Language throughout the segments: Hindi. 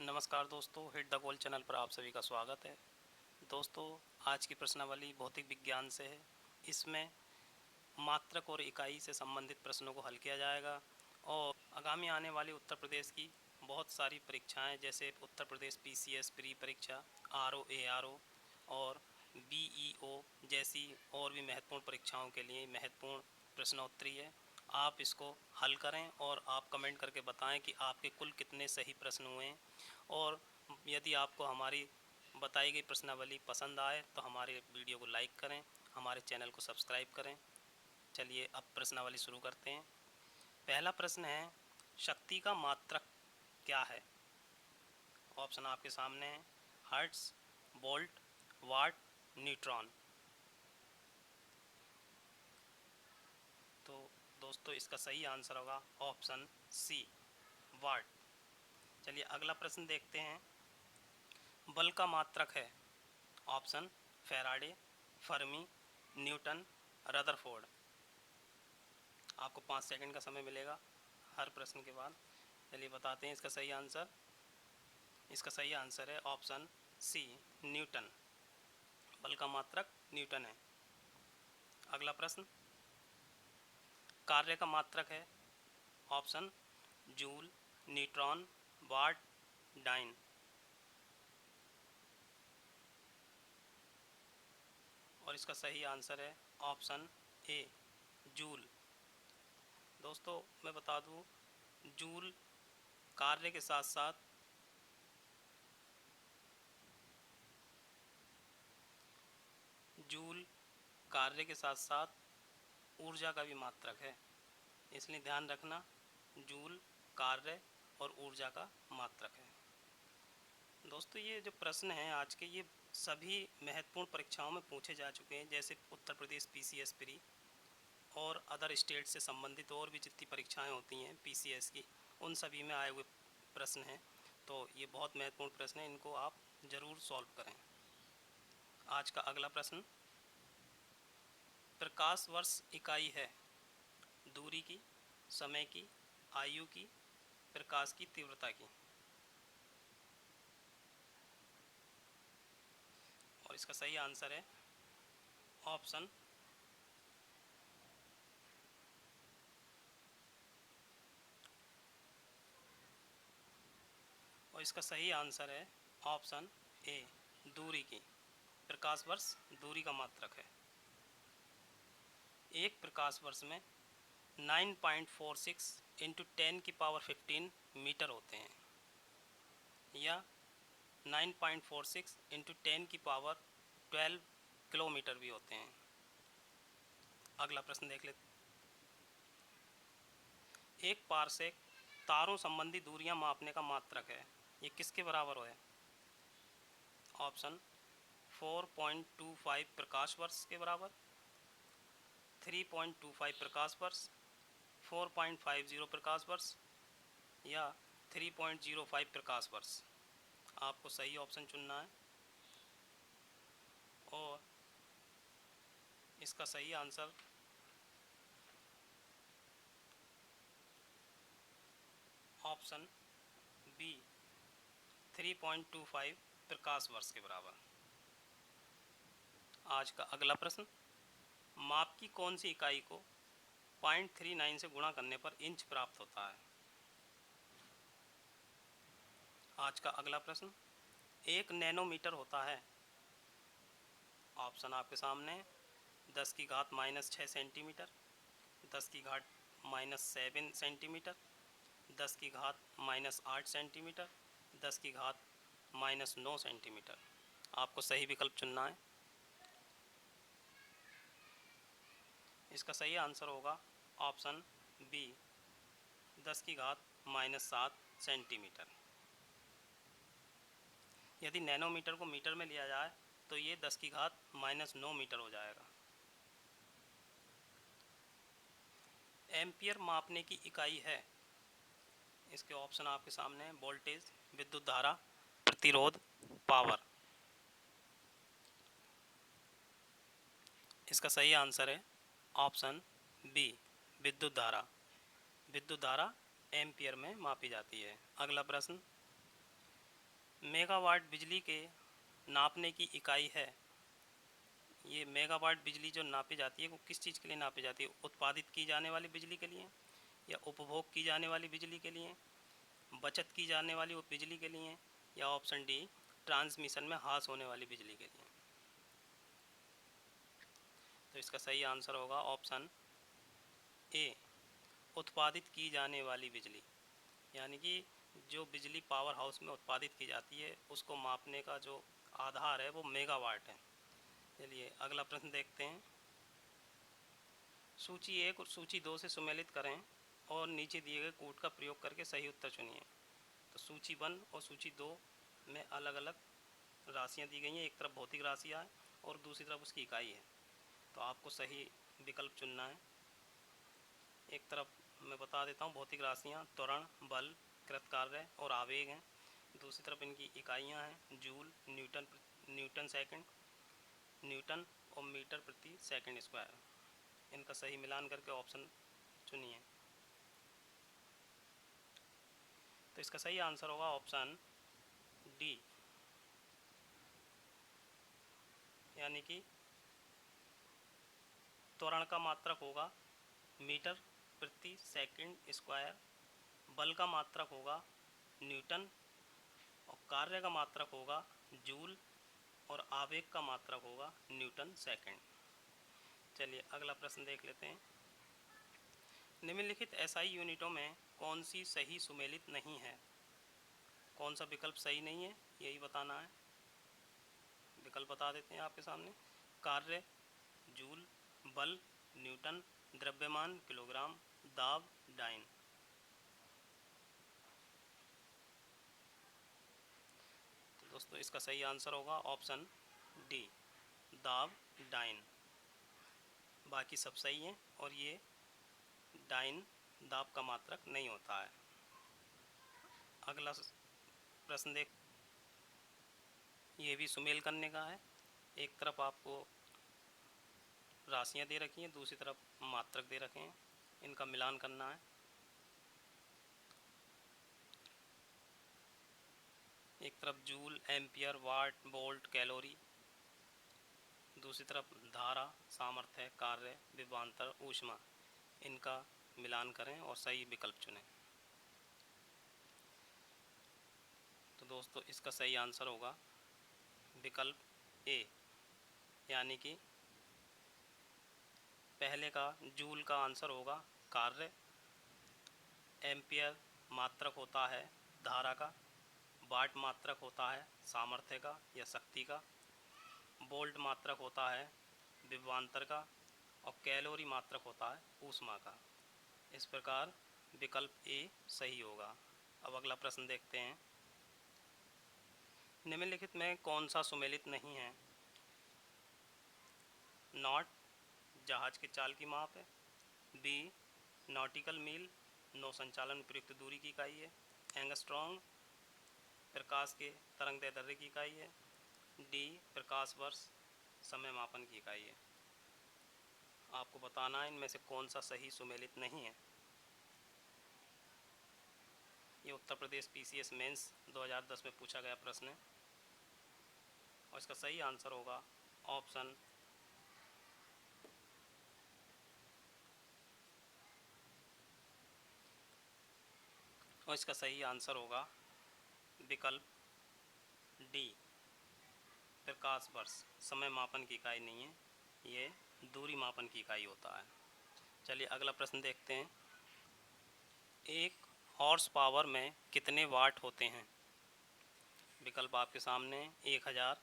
नमस्कार दोस्तों, हिट द गोल चैनल पर आप सभी का स्वागत है। दोस्तों, आज की प्रश्नावली भौतिक विज्ञान से है। इसमें मात्रक और इकाई से संबंधित प्रश्नों को हल किया जाएगा और आगामी आने वाली उत्तर प्रदेश की बहुत सारी परीक्षाएं, जैसे उत्तर प्रदेश पीसीएस प्री परीक्षा, आरओ एआरओ और बीईओ जैसी और भी महत्वपूर्ण परीक्षाओं के लिए महत्वपूर्ण प्रश्नोत्तरी है। आप इसको हल करें और आप कमेंट करके बताएं कि आपके कुल कितने सही प्रश्न हुए हैं। और यदि आपको हमारी बताई गई प्रश्नावली पसंद आए तो हमारे वीडियो को लाइक करें, हमारे चैनल को सब्सक्राइब करें। चलिए अब प्रश्नावली शुरू करते हैं। पहला प्रश्न है, शक्ति का मात्रक क्या है? ऑप्शन आपके सामने है, हर्ट्ज, वोल्ट, वाट, न्यूट्रॉन। तो दोस्तों इसका सही आंसर होगा ऑप्शन सी, वाट। चलिए अगला प्रश्न देखते हैं। बल का मात्रक है? Option Faraday, Fermi, Newton, Rutherford. आपको 5 सेकंड का समय मिलेगा हर प्रश्न के बाद। चलिए बताते हैं इसका सही आंसर। इसका सही आंसर है ऑप्शन सी, न्यूटन। बल का मात्रक न्यूटन है। अगला प्रश्न, कार्य का मात्रक है? ऑप्शन जूल, न्यूट्रॉन, वाट, डाइन। और इसका सही आंसर है ऑप्शन ए, जूल। दोस्तों मैं बता दूं, जूल कार्य के साथ साथ जूल कार्य के साथ साथ ऊर्जा का भी मात्रक है, इसलिए ध्यान रखना, जूल कार्य और ऊर्जा का मात्रक है। दोस्तों ये जो प्रश्न हैं आज के, ये सभी महत्वपूर्ण परीक्षाओं में पूछे जा चुके हैं, जैसे उत्तर प्रदेश पीसीएस प्री और अदर स्टेट से संबंधित और भी जितनी परीक्षाएं होती हैं पीसीएस की, उन सभी में आए हुए प्रश्न हैं। तो ये बहुत महत्वपूर्ण प्रश्न हैं, इनको आप ज़रूर सॉल्व करें। आज का अगला प्रश्न, प्रकाश वर्ष इकाई है? दूरी की, समय की, आयु की, प्रकाश की तीव्रता की। और इसका सही आंसर है ऑप्शन और इसका सही आंसर है ऑप्शन ए, दूरी की। प्रकाश वर्ष दूरी का मात्रक है। एक प्रकाश वर्ष में 9.46 इंटू 10⁻15 मीटर होते हैं, या 9.46 इंटू 10⁻12 किलोमीटर भी होते हैं। अगला प्रश्न देख लेते। एक पारसेक तारों संबंधी दूरियां मापने का मात्रक है, ये किसके बराबर है? ऑप्शन 4.25 प्रकाश वर्ष के बराबर, 3.25 प्रकाश वर्ष, 4.50 प्रकाश वर्ष, या 3.05 प्रकाश वर्ष। आपको सही ऑप्शन चुनना है और इसका सही आंसर ऑप्शन बी, 3.25 प्रकाश वर्ष के बराबर। आज का अगला प्रश्न, माप की कौन सी इकाई को 0.39 से गुणा करने पर इंच प्राप्त होता है? आज का अगला प्रश्न, 1 नैनोमीटर होता है? ऑप्शन आपके सामने है, 10 की घात -6 सेंटीमीटर, 10 की घात -7 सेंटीमीटर, 10 की घात -8 सेंटीमीटर, 10 की घात -9 सेंटीमीटर। आपको सही विकल्प चुनना है। इसका सही आंसर होगा ऑप्शन बी, 10 की घात -7 सेंटीमीटर। यदि नैनोमीटर को मीटर में लिया जाए तो ये 10 की घात -9 मीटर हो जाएगा। एम्पियर मापने की इकाई है? इसके ऑप्शन आपके सामने हैं, वोल्टेज, विद्युत धारा, प्रतिरोध, पावर। इसका सही आंसर है ऑप्शन बी, विद्युत धारा। विद्युत धारा एम्पियर में मापी जाती है। अगला प्रश्न, मेगावाट बिजली के नापने की इकाई है। ये मेगावाट बिजली जो नापी जाती है वो किस चीज़ के लिए नापी जाती है? उत्पादित की जाने वाली बिजली के लिए, या उपभोग की जाने वाली बिजली के लिए, बचत की जाने वाली बिजली के लिए, या ऑप्शन डी ट्रांसमिशन में हास होने वाली बिजली के लिए। तो इसका सही आंसर होगा ऑप्शन ए, उत्पादित की जाने वाली बिजली। यानी कि जो बिजली पावर हाउस में उत्पादित की जाती है उसको मापने का जो आधार है वो मेगावाट है। चलिए अगला प्रश्न देखते हैं। सूची 1 और सूची 2 से सुमेलित करें और नीचे दिए गए कोड का प्रयोग करके सही उत्तर चुनिए। तो सूची 1 और सूची 2 में अलग अलग राशियां दी गई हैं। एक तरफ भौतिक राशियां हैं और दूसरी तरफ उसकी इकाई है। तो आपको सही विकल्प चुनना है। एक तरफ मैं बता देता हूँ, भौतिक राशियाँ त्वरण, बल, कृतकार्य और आवेग हैं। दूसरी तरफ इनकी इकाइयाँ हैं जूल, न्यूटन सेकंड, न्यूटन और मीटर प्रति सेकंड स्क्वायर। इनका सही मिलान करके ऑप्शन चुनिए। तो इसका सही आंसर होगा ऑप्शन डी, यानी कि त्वरण का मात्रक होगा मीटर प्रति सेकंड स्क्वायर, बल का मात्रक होगा न्यूटन और कार्य का मात्रक होगा जूल और आवेग का मात्रक होगा न्यूटन सेकंड। चलिए अगला प्रश्न देख लेते हैं। निम्नलिखित एसआई यूनिटों में कौन सी सही सुमेलित नहीं है? कौन सा विकल्प सही नहीं है यही बताना है। विकल्प बता देते हैं आपके सामने। कार्य जूल, बल न्यूटन, द्रव्यमान किलोग्राम, दाब डाइन। तो दोस्तों इसका सही आंसर होगा ऑप्शन डी, दाब डाइन। बाकी सब सही हैं और ये डाइन दाब का मात्रक नहीं होता है। अगला प्रश्न देख, ये भी सुमेल करने का है। एक तरफ आपको राशियां दे रखी हैं, दूसरी तरफ मात्रक दे रखे हैं, इनका मिलान करना है। एक तरफ जूल, एम्पियर, वाट, वोल्ट, कैलोरी, दूसरी तरफ धारा, सामर्थ्य, कार्य, विभवांतर, ऊष्मा। इनका मिलान करें और सही विकल्प चुनें। तो दोस्तों इसका सही आंसर होगा विकल्प ए, यानी कि पहले का जूल का आंसर होगा कार्य, एम्पियर मात्रक होता है धारा का, वाट मात्रक होता है सामर्थ्य का या शक्ति का, वोल्ट मात्रक होता है विभवांतर का और कैलोरी मात्रक होता है ऊष्मा का। इस प्रकार विकल्प ए सही होगा। अब अगला प्रश्न देखते हैं। निम्नलिखित में कौन सा सुमेलित नहीं है? नॉट जहाज के चाल की माप है, बी नॉटिकल मील नौ संचालन प्रयुक्त दूरी की इकाई है, एंगस्ट्रॉन्ग प्रकाश के तरंग दैर्ध्य की इकाई है, डी प्रकाश वर्ष समय मापन की इकाई है। आपको बताना है इनमें से कौन सा सही सुमेलित नहीं है। ये उत्तर प्रदेश पीसीएस मेंस 2010 में पूछा गया प्रश्न है और इसका सही आंसर होगा ऑप्शन और इसका सही आंसर होगा विकल्प डी, प्रकाश वर्ष। समय मापन की इकाई नहीं है, ये दूरी मापन की इकाई होता है। चलिए अगला प्रश्न देखते हैं। एक हॉर्स पावर में कितने वाट होते हैं? विकल्प आपके सामने 1000,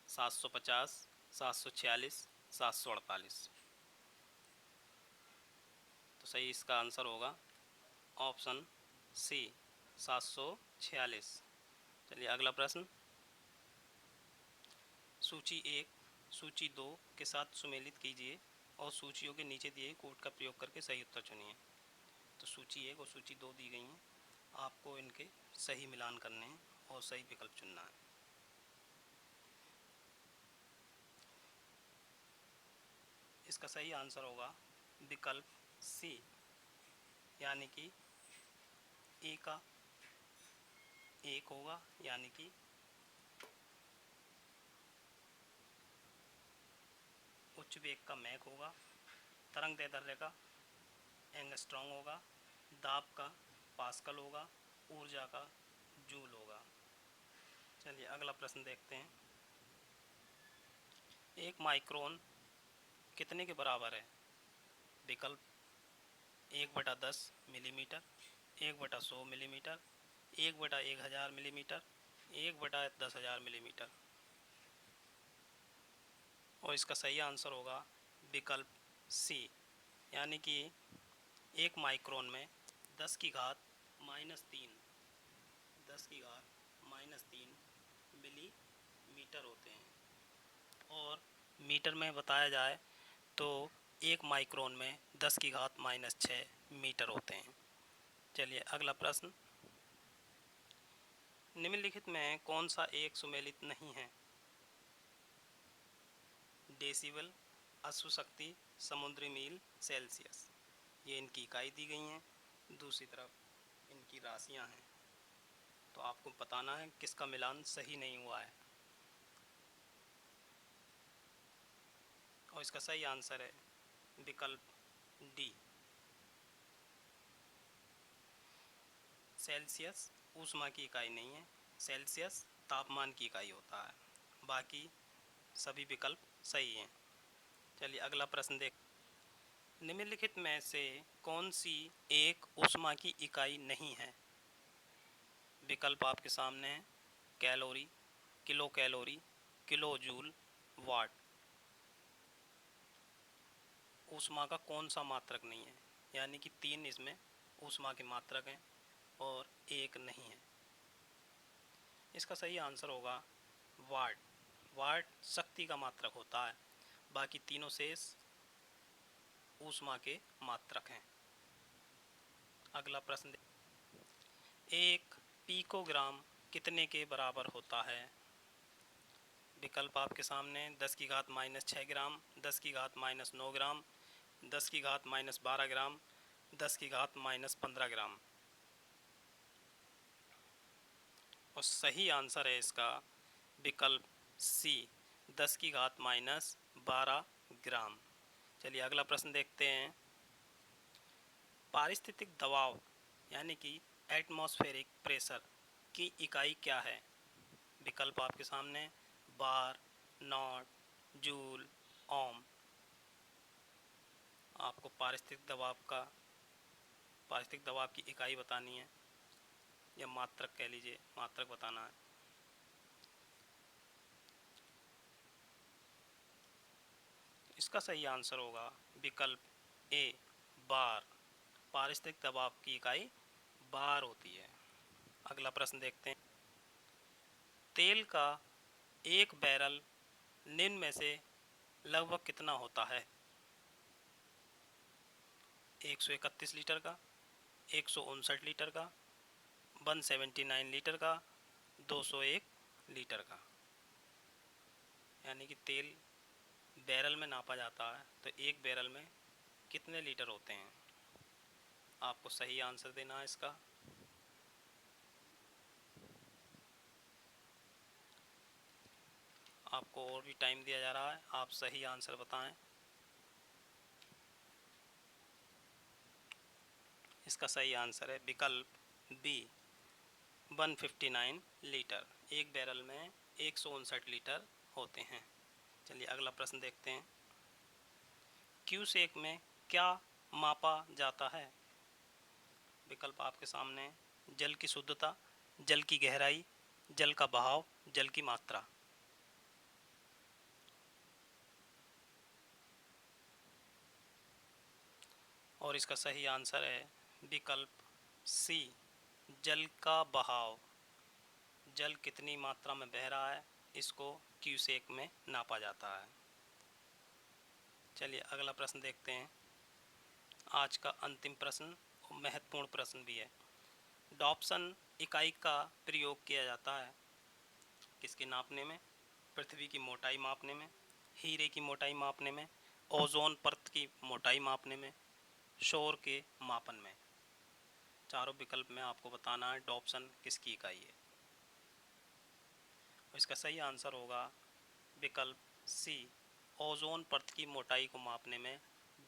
750, 746, 748। तो सही इसका आंसर होगा ऑप्शन सी, 746। चलिए अगला प्रश्न। सूची 1 सूची 2 के साथ सुमेलित कीजिए और सूचियों के नीचे दिए कोड का प्रयोग करके सही उत्तर चुनिए। तो सूची 1 और सूची 2 दी गई हैं, आपको इनके सही मिलान करने हैं और सही विकल्प चुनना है। इसका सही आंसर होगा विकल्प सी, यानी कि ए का 1 होगा, यानी कि उच्च वेग का मैक होगा, तरंग दैर्ध्य का एंगस्ट्रॉम होगा, दाब का पास्कल होगा, ऊर्जा का जूल होगा। चलिए अगला प्रश्न देखते हैं। एक माइक्रोन कितने के बराबर है? विकल्प 1/10 मिलीमीटर, 1/100 मिलीमीटर, 1/1000 मिलीमीटर, 1/10,000 मिलीमीटर। और इसका सही आंसर होगा विकल्प सी, यानी कि एक माइक्रोन में 10 की घात -3 मिलीमीटर होते हैं। और मीटर में बताया जाए तो एक माइक्रोन में 10 की घात -6 मीटर होते हैं। चलिए अगला प्रश्न, निम्नलिखित में कौन सा एक सुमेलित नहीं है? डेसिबल, अश्वशक्ति, समुद्री मील, सेल्सियस। ये इनकी इकाई दी गई हैं, दूसरी तरफ इनकी राशियां हैं। तो आपको बताना है किसका मिलान सही नहीं हुआ है। और इसका सही आंसर है विकल्प डी। सेल्सियस ऊष्मा की इकाई नहीं है, सेल्सियस तापमान की इकाई होता है। बाकी सभी विकल्प सही हैं। चलिए अगला प्रश्न देख, निम्नलिखित में से कौन सी एक ऊष्मा की इकाई नहीं है? विकल्प आपके सामने हैं, calorie, kilo calorie, kilo joule, watt. ऊष्मा का कौन सा मात्रक नहीं है? यानी कि 3 इसमें ऊष्मा के मात्रक हैं और एक नहीं है। इसका सही आंसर होगा वाट। वाट शक्ति का मात्रक होता है, बाकी तीनों शेष ऊष्मा के मात्रक हैं। अगला प्रश्न, एक पिकोग्राम कितने के बराबर होता है? विकल्प आपके सामने, 10 की घात -6 ग्राम, 10 की घात -9 ग्राम, 10 की घात -12 ग्राम, 10 की घात -15 ग्राम। और सही आंसर है इसका विकल्प सी, 10 की घात -12 ग्राम। चलिए अगला प्रश्न देखते हैं। पारिस्थितिक दबाव यानी कि एटमॉस्फेरिक प्रेशर की इकाई क्या है? विकल्प आपके सामने, बार, नॉट, जूल, ओम। आपको पारिस्थितिक दबाव की इकाई बतानी है, या मात्रक कह लीजिए, मात्रक बताना है। इसका सही आंसर होगा विकल्प ए, बार। पारिस्थितिक दबाव की इकाई बार होती है। अगला प्रश्न देखते हैं। तेल का एक बैरल निम्न में से लगभग कितना होता है? 131 लीटर का, 159 लीटर का, 179 लीटर का, 201 लीटर का। यानी कि तेल बैरल में नापा जाता है, तो एक बैरल में कितने लीटर होते हैं? आपको सही आंसर देना है इसका। आपको और भी टाइम दिया जा रहा है, आप सही आंसर बताएं। इसका सही आंसर है विकल्प बी, 159 लीटर। एक बैरल में 159 लीटर होते हैं। चलिए अगला प्रश्न देखते हैं। क्यूसेक में क्या मापा जाता है? विकल्प आपके सामने, जल की शुद्धता, जल की गहराई, जल का बहाव, जल की मात्रा। और इसका सही आंसर है विकल्प सी, जल का बहाव। जल कितनी मात्रा में बह रहा है, इसको क्यूसेक में नापा जाता है। चलिए अगला प्रश्न देखते हैं। आज का अंतिम प्रश्न और महत्वपूर्ण प्रश्न भी है। डॉप्सन इकाई का प्रयोग किया जाता है किसके नापने में? पृथ्वी की मोटाई मापने में, हीरे की मोटाई मापने में, ओजोन परत की मोटाई मापने में, शोर के मापन में। चारों विकल्प में आपको बताना है डॉप्सन किसकी इकाई है। इसका सही आंसर होगा विकल्प सी, ओजोन परत की मोटाई को मापने में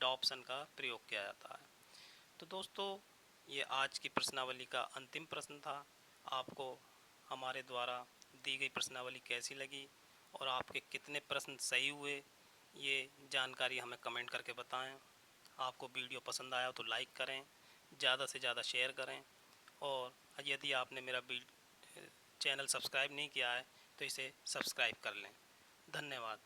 डॉप्सन का प्रयोग किया जाता है। तो दोस्तों, ये आज की प्रश्नावली का अंतिम प्रश्न था। आपको हमारे द्वारा दी गई प्रश्नावली कैसी लगी और आपके कितने प्रश्न सही हुए, ये जानकारी हमें कमेंट करके बताएं। आपको वीडियो पसंद आया तो लाइक करें, ज़्यादा से ज़्यादा शेयर करें, और यदि आपने मेरा चैनल सब्सक्राइब नहीं किया है तो इसे सब्सक्राइब कर लें। धन्यवाद।